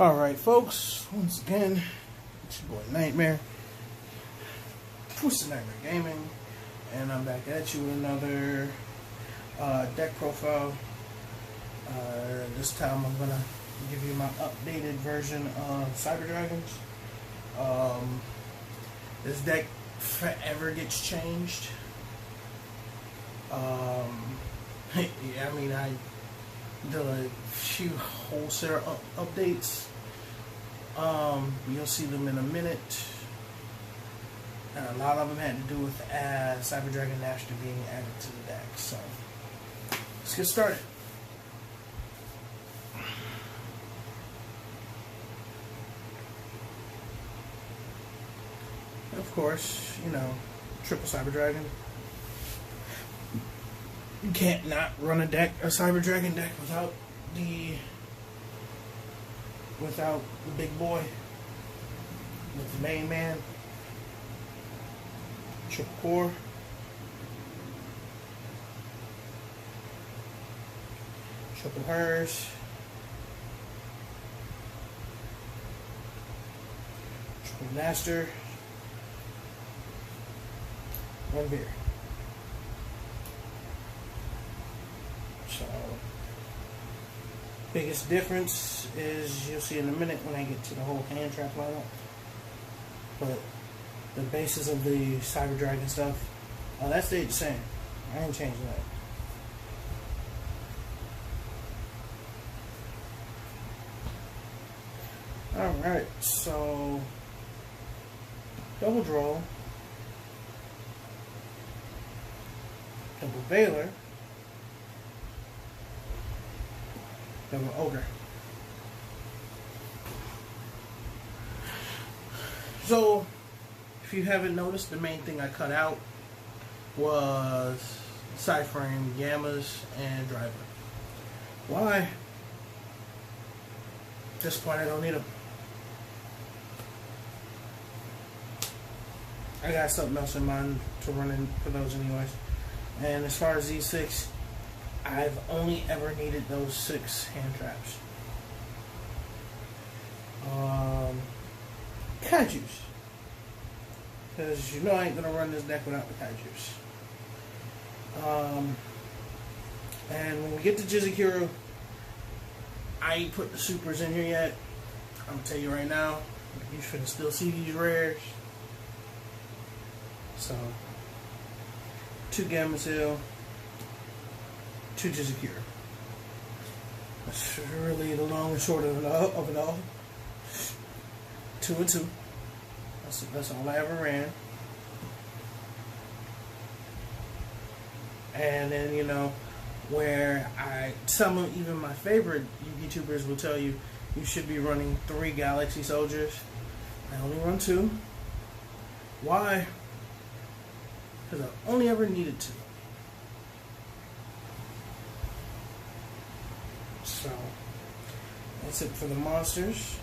Alright folks, once again, it's your boy Nightmare, Twisted Nightmare Gaming, and I'm back at you with another deck profile. This time I'm going to give you my updated version of Cyber Dragons. This deck forever gets changed. Yeah, I mean, I did a few wholesale updates. You'll see them in a minute, and a lot of them had to do with Cyber Dragon National being added to the deck. So let's get started. Of course, you know, triple Cyber Dragon. You can't not run a Cyber Dragon deck without the big boy, with the main man. Triple core. Triple hers. Triple master. One beer. So, biggest difference is, you'll see in a minute when I get to the whole hand trap lineup. But the basis of the Cyber Dragon stuff, that stayed the same. I ain't changing that. Alright, so double draw, double Baylor, double ogre. So, if you haven't noticed, the main thing I cut out was side frame, gammas, and driver. Why? At this point, I don't need them. I got something else in mind to run in for those anyways. And as far as these 6, I've only ever needed those 6 hand traps. Kaijus. Because you know I ain't going to run this deck without the Kaijus. And when we get to Jizakiro, I ain't put the supers in here yet. I'm going to tell you right now, you should still see these rares. So, 2 Gamma Seal, 2 Jizakiro. That's really the long and short of it all. 2 and 2. That's all I ever ran. And then, you know, where even my favorite YouTubers will tell you, you should be running 3 Galaxy Soldiers. I only run 2. Why? Because I only ever needed 2. So, that's it for the monsters.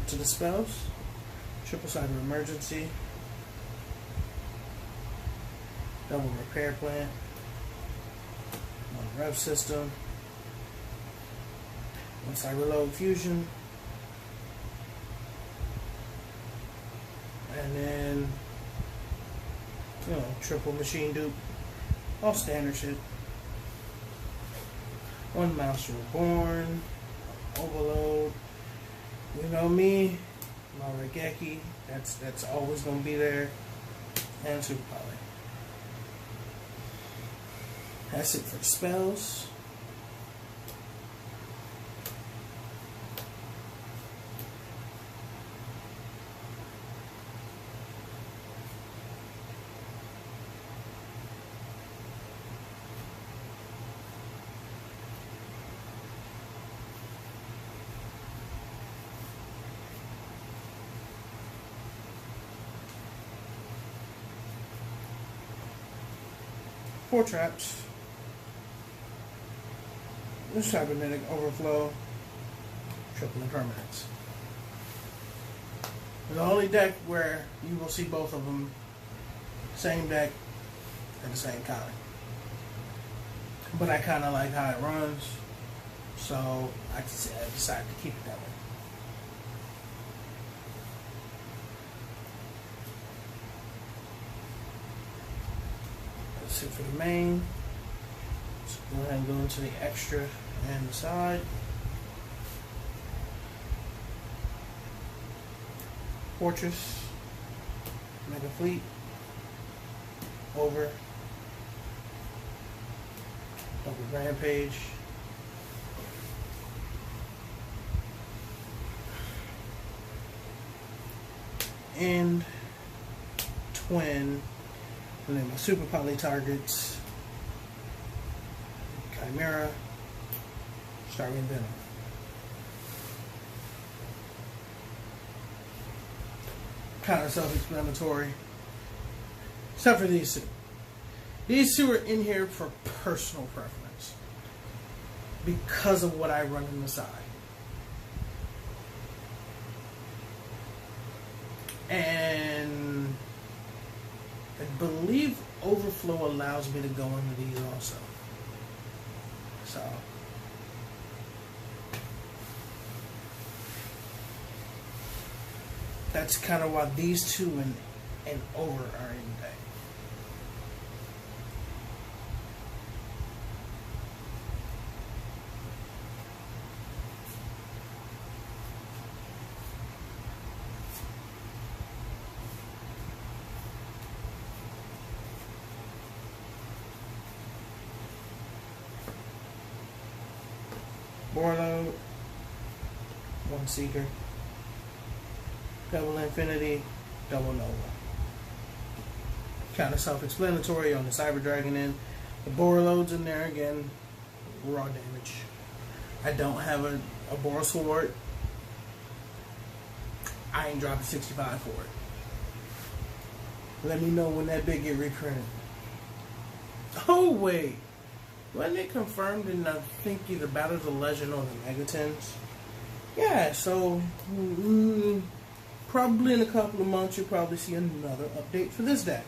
To the spells. Triple Cyber Emergency. Double Repair Plant. 1 Rev System. 1 Cyber Load Fusion. And then, you know, triple Machine Dupe. All standard shit. 1 Master Reborn. Overload. You know me, my Regeki, that's always gonna be there, and Super Poly. That's it for the spells. Four traps. This Cybernetic Overflow. Triple Impermanence. The only deck where you will see both of them, same deck at the same time. But I kind of like how it runs, so I decided to keep it that way. that's it for the main. So go ahead and go into the extra and the side. Fortress, Mega Fleet, Over, Double Rampage, and Twin, and then my Super Poly targets, Chimera, Starving Venom. Kind of self-explanatory, except for these two. These two are in here for personal preference because of what I run on the side. And I believe Overflow allows me to go into these also. So that's kind of why these two and Over are in deck. Warload, one Seeker, Double Infinity, Double Nova. Kind of self-explanatory on the Cyber Dragon end. The Borreload's in there again, raw damage. I don't have a Boros Sword. I ain't dropping 65 for it. Let me know when that bit get reprinted. Oh wait. Wasn't it confirmed in, I think, either Battle of the Legend or the Megatons? Yeah, so probably in a couple of months you'll probably see another update for this deck.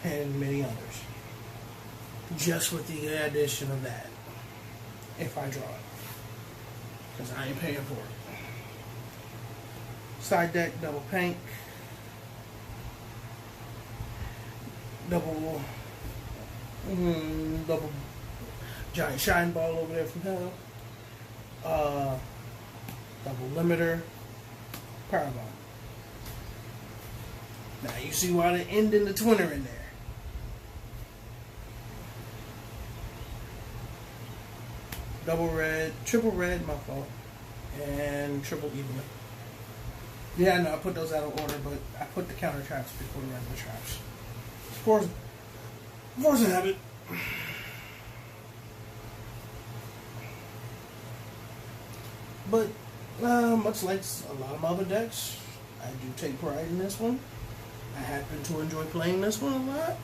And many others. Just with the addition of that. If I draw it. Because I ain't paying for it. Side deck, double Pink. Double Giant Shine Ball over there from hell. Double Limiter. Power Bomb. Now you see why they're ending the Twinner in there. Double red, triple red, my fault. And triple evil. Yeah, no, I put those out of order, but I put the counter traps before the regular traps. Force of habit. But much like a lot of my other decks, I do take pride in this one. I happen to enjoy playing this one a lot.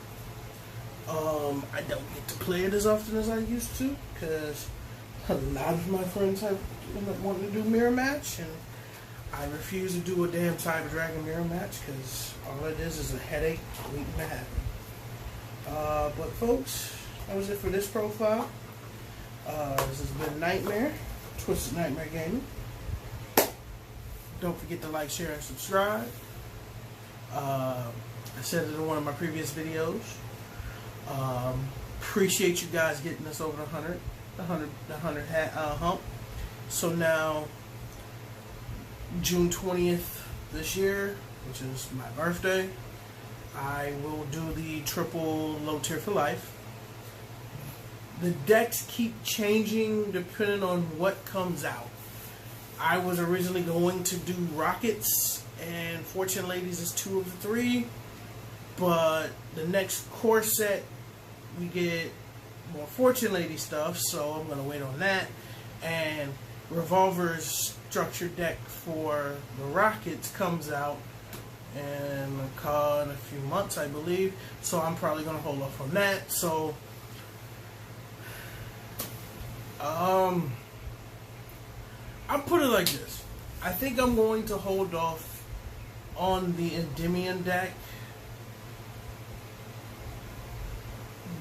I don't get to play it as often as I used to because a lot of my friends have wanted to do mirror match, and I refuse to do a damn Cyber Dragon mirror match because all it is a headache waiting to happen. But folks, that was it for this profile. This has been Nightmare, Twisted Nightmare Gaming. Don't forget to like, share, and subscribe. I said it in one of my previous videos. Appreciate you guys getting us over the 100 hump. So now, June 20th this year, which is my birthday, I will do the triple low tier for life. The decks keep changing depending on what comes out. I was originally going to do Rockets, and Fortune Ladies is 2 of the 3. But the next core set, we get more Fortune Lady stuff, so I'm going to wait on that. And Revolver's structured deck for the Rockets comes out in a few months, I believe. So I'm probably going to hold off on that. So, I'll put it like this. I think I'm going to hold off on the Endymion deck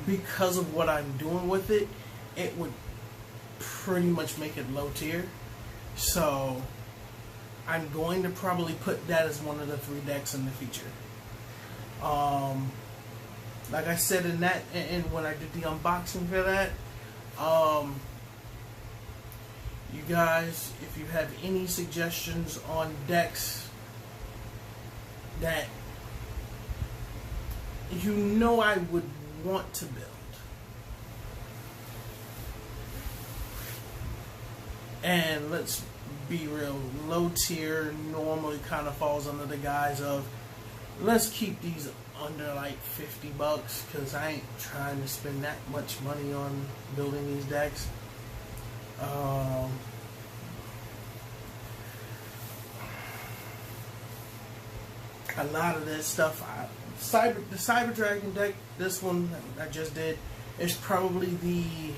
because of what I'm doing with it. It would pretty much make it low tier. So I'm going to probably put that as one of the 3 decks in the feature. like I said in that, and when I did the unboxing for that, you guys, if you have any suggestions on decks that you know I would want to build, and let's be real, low tier normally kind of falls under the guise of let's keep these under like $50 because I ain't trying to spend that much money on building these decks. A lot of that stuff, the Cyber Dragon deck, this one I just did, is probably the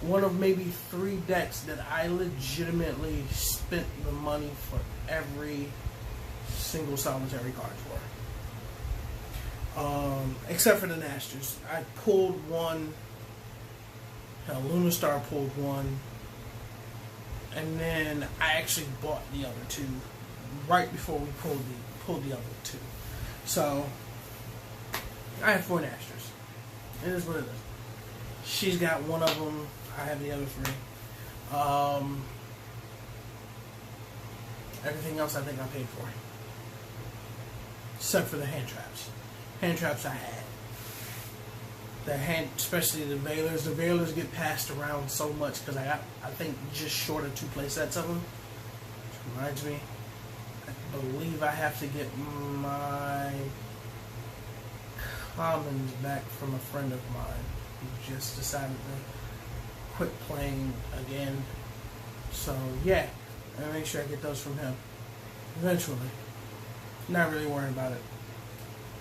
one of maybe 3 decks that I legitimately spent the money for every single solitary card for. Except for the Nasters. I pulled one, Lunarstar pulled one, and then I actually bought the other 2 right before we pulled the other 2. So I have 4 Nasters. It is what it is. She's got one of them. I have the other 3. Everything else I think I paid for. Except for the hand traps. Hand traps I had. Especially the Veilers. The Veilers get passed around so much because I got, I think, just short of 2 play sets of them. Which reminds me, I believe I have to get my commons back from a friend of mine who just decided to quit playing again. So yeah, I make sure I get those from him eventually. Not really worrying about it.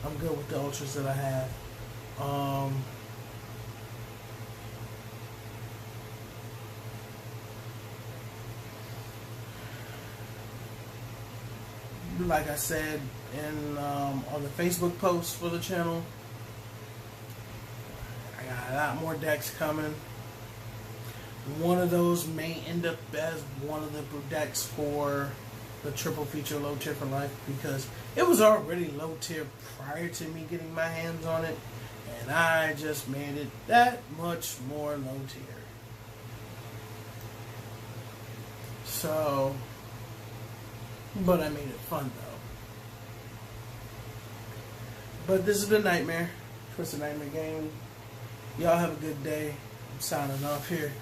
I'm good with the ultras that I have. Like I said in on the Facebook post for the channel, I got a lot more decks coming. One of those may end up as one of the decks for the triple feature low tier for life, because it was already low tier prior to me getting my hands on it, and I just made it that much more low tier. So, but I made it fun though. But this has been Nightmare, Twisted Nightmare Game. Y'all have a good day. I'm signing off here.